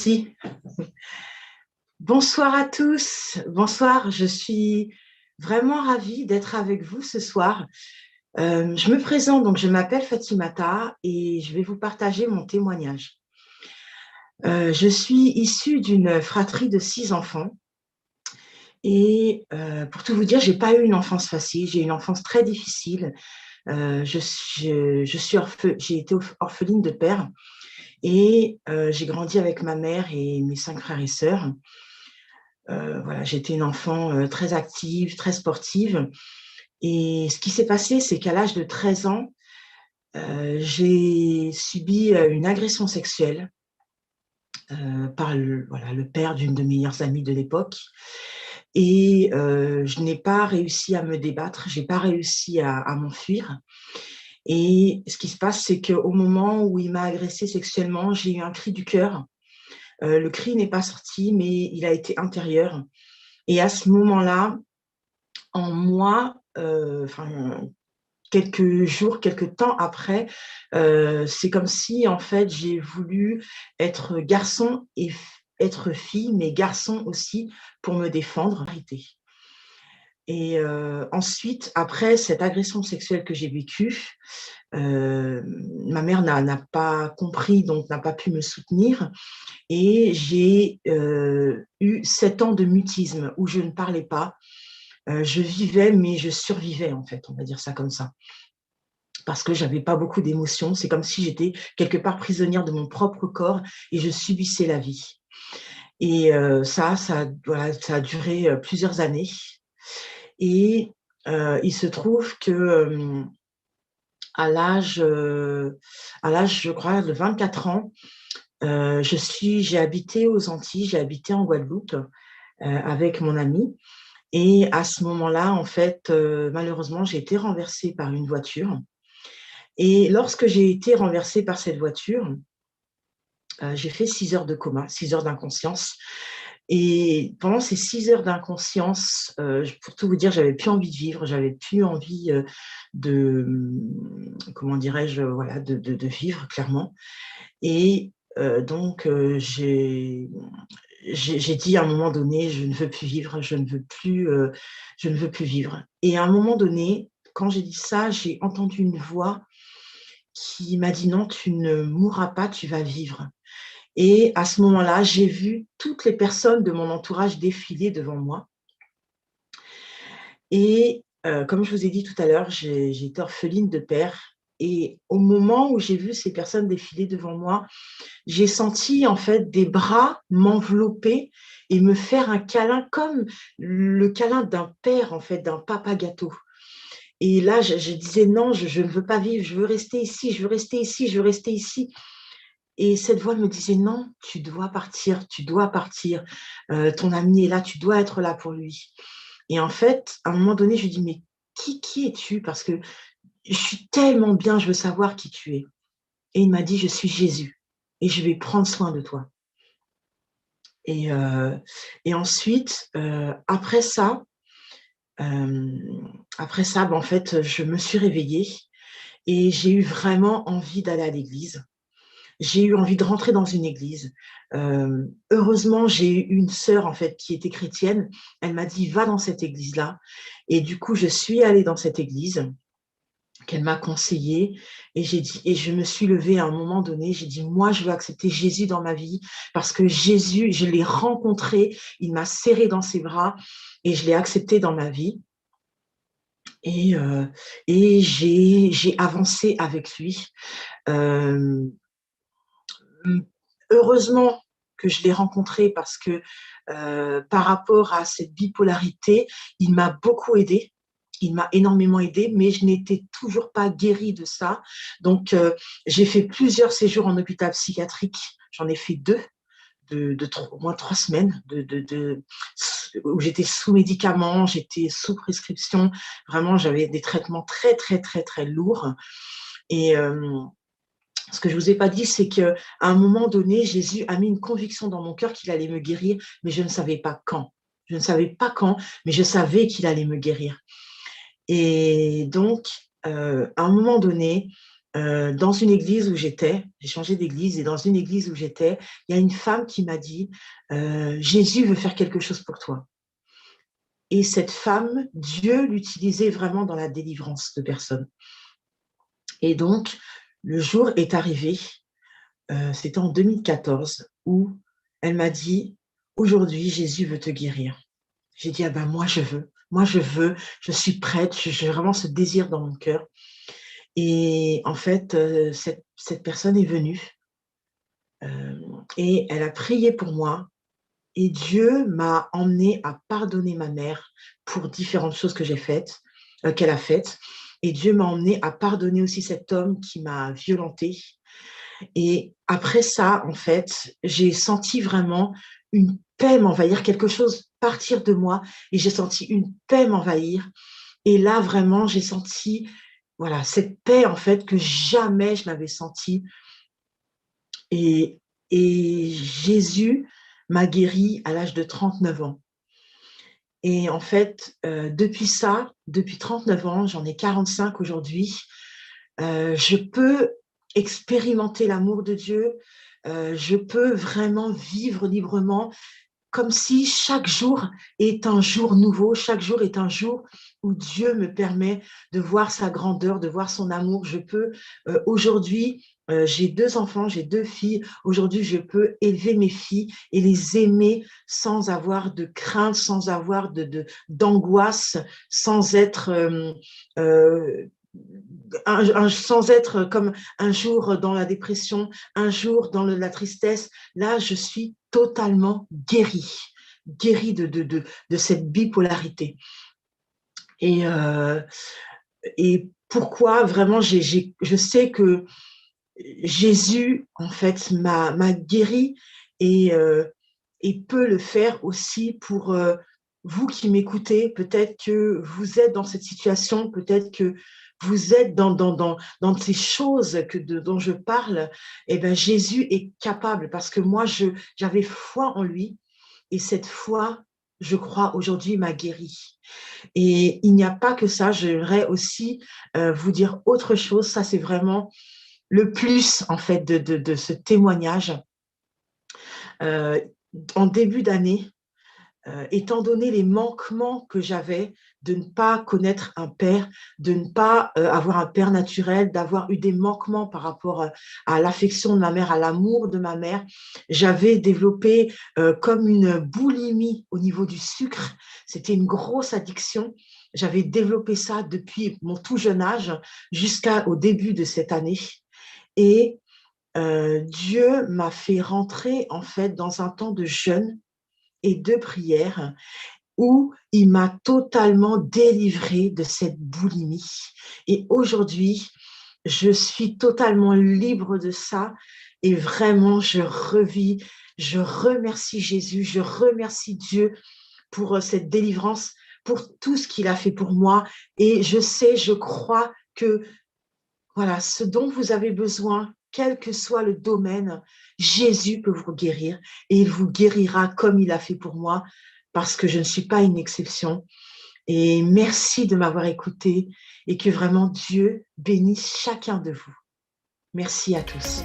Merci. Bonsoir à tous. Bonsoir, je suis vraiment ravie d'être avec vous ce soir. Je me présente, donc je m'appelle Fatimata et je vais vous partager mon témoignage. Je suis issue d'une fratrie de 6 enfants et pour tout vous dire, j'ai pas eu une enfance facile, j'ai eu une enfance très difficile. J'ai été orpheline de père et j'ai grandi avec ma mère et mes 5 frères et sœurs. Voilà, j'étais une enfant très active, très sportive. Et ce qui s'est passé, c'est qu'à l'âge de 13 ans, j'ai subi une agression sexuelle par le père d'une de mes meilleures amies de l'époque. Et je n'ai pas réussi à me débattre, je n'ai pas réussi à m'enfuir. Et ce qui se passe, c'est qu'au moment où il m'a agressée sexuellement, j'ai eu un cri du cœur. Le cri n'est pas sorti, mais il a été intérieur. Et à ce moment-là, en moi, quelques jours, quelques temps après, c'est comme si, en fait, j'ai voulu être garçon et être fille, mais garçon aussi pour me défendre. Et ensuite, après cette agression sexuelle que j'ai vécue, ma mère n'a pas compris, donc n'a pas pu me soutenir. Et j'ai eu 7 ans de mutisme où je ne parlais pas. Je vivais, mais je survivais, en fait, on va dire ça comme ça. Parce que j'avais pas beaucoup d'émotions. C'est comme si j'étais quelque part prisonnière de mon propre corps et je subissais la vie. Et voilà, ça a duré plusieurs années. Et il se trouve que à l'âge, je crois, de 24 ans, j'ai habité aux Antilles, j'ai habité en Guadeloupe avec mon ami. Et à ce moment-là, en fait, malheureusement, j'ai été renversée par une voiture. Et lorsque j'ai été renversée par cette voiture, j'ai fait 6 heures de coma, 6 heures d'inconscience. Et pendant ces 6 heures d'inconscience, pour tout vous dire, j'avais plus envie de vivre, j'avais plus envie de, comment dirais-je, voilà, de vivre clairement. Et donc, j'ai dit à un moment donné, je ne veux plus vivre, je ne veux plus vivre. Et à un moment donné, quand j'ai dit ça, j'ai entendu une voix qui m'a dit non, tu ne mourras pas, tu vas vivre. Et à ce moment-là, j'ai vu toutes les personnes de mon entourage défiler devant moi. Et comme je vous ai dit tout à l'heure, j'ai été orpheline de père. Et au moment où j'ai vu ces personnes défiler devant moi, j'ai senti en fait des bras m'envelopper et me faire un câlin comme le câlin d'un père, en fait, d'un papa gâteau. Et là, je disais non, je ne veux pas vivre, je veux rester ici, je veux rester ici, je veux rester ici. Et cette voix me disait non, tu dois partir, tu dois partir. Ton ami est là, tu dois être là pour lui. Et en fait, à un moment donné, je lui dis mais qui es-tu? Parce que je suis tellement bien, je veux savoir qui tu es. Et il m'a dit je suis Jésus et je vais prendre soin de toi. Et, euh, et ensuite, euh, après ça, ben, en fait, je me suis réveillée et j'ai eu vraiment envie d'aller à l'église. J'ai eu envie de rentrer dans une église. Heureusement, j'ai eu une sœur en fait qui était chrétienne. Elle m'a dit va dans cette église-là. Et du coup, je suis allée dans cette église qu'elle m'a conseillée et je me suis levée à un moment donné. J'ai dit moi, je veux accepter Jésus dans ma vie parce que Jésus, je l'ai rencontré, il m'a serré dans ses bras et je l'ai accepté dans ma vie. Et, euh, et j'ai avancé avec lui. Euh, Heureusement que je l'ai rencontré parce que par rapport à cette bipolarité, il m'a beaucoup aidé. Il m'a énormément aidé, mais je n'étais toujours pas guérie de ça. Donc, j'ai fait plusieurs séjours en hôpital psychiatrique. J'en ai fait 2 au moins 3 semaines où j'étais sous médicaments, j'étais sous prescription. Vraiment, j'avais des traitements très, très, très, très lourds. Et ce que je ne vous ai pas dit, c'est qu'à un moment donné, Jésus a mis une conviction dans mon cœur qu'il allait me guérir, mais je ne savais pas quand. Je ne savais pas quand, mais je savais qu'il allait me guérir. Et donc, à un moment donné, dans une église où j'étais, j'ai changé d'église, et dans une église où j'étais, il y a une femme qui m'a dit, Jésus veut faire quelque chose pour toi. Et cette femme, Dieu l'utilisait vraiment dans la délivrance de personnes. Et donc, le jour est arrivé, c'était en 2014, où elle m'a dit, aujourd'hui, Jésus veut te guérir. J'ai dit, ah ben moi je veux, je suis prête, j'ai vraiment ce désir dans mon cœur. Et en fait, cette personne est venue et elle a prié pour moi. Et Dieu m'a emmenée à pardonner ma mère pour différentes choses que j'ai faites, qu'elle a faites. Et Dieu m'a emmenée à pardonner aussi cet homme qui m'a violentée. Et après ça, en fait, j'ai senti vraiment une paix m'envahir, quelque chose partir de moi, et j'ai senti une paix m'envahir. Et là, vraiment, j'ai senti, voilà, cette paix, en fait, que jamais je n'avais sentie. Et, et Jésus m'a guérie à l'âge de 39 ans. Et en fait, depuis 39 ans, j'en ai 45 aujourd'hui, je peux expérimenter l'amour de Dieu, je peux vraiment vivre librement, comme si chaque jour est un jour nouveau, chaque jour est un jour où Dieu me permet de voir sa grandeur, de voir son amour. Je peux aujourd'hui, j'ai 2 enfants, j'ai 2 filles. Aujourd'hui, je peux élever mes filles et les aimer sans avoir de crainte, sans avoir d'angoisse, sans être sans être comme un jour dans la dépression, un jour dans la tristesse. Là, je suis totalement guérie de cette bipolarité. Et pourquoi vraiment, je sais que Jésus, en fait, m'a guérie, et peut le faire aussi pour vous qui m'écoutez. Peut-être que vous êtes dans cette situation, peut-être que vous êtes dans ces choses dont je parle. Eh bien, Jésus est capable, parce que moi, j'avais foi en lui, et cette foi, je crois, aujourd'hui m'a guérie. Et il n'y a pas que ça, j'aimerais aussi vous dire autre chose. Ça, c'est vraiment le plus, en fait, de ce témoignage. Euh, En début d'année, étant donné les manquements que j'avais de ne pas connaître un père, de ne pas avoir un père naturel, d'avoir eu des manquements par rapport à l'affection de ma mère, à l'amour de ma mère, j'avais développé comme une boulimie au niveau du sucre. C'était une grosse addiction. J'avais développé ça depuis mon tout jeune âge jusqu'au début de cette année. Et Dieu m'a fait rentrer, en fait, dans un temps de jeûne et de prière, où il m'a totalement délivrée de cette boulimie. Et aujourd'hui, je suis totalement libre de ça, et vraiment, je revis, je remercie Jésus, je remercie Dieu pour cette délivrance, pour tout ce qu'il a fait pour moi. Et je sais, je crois que voilà, ce dont vous avez besoin, quel que soit le domaine, Jésus peut vous guérir, et il vous guérira comme il a fait pour moi, parce que je ne suis pas une exception. Et merci de m'avoir écouté, et que vraiment Dieu bénisse chacun de vous. Merci à tous.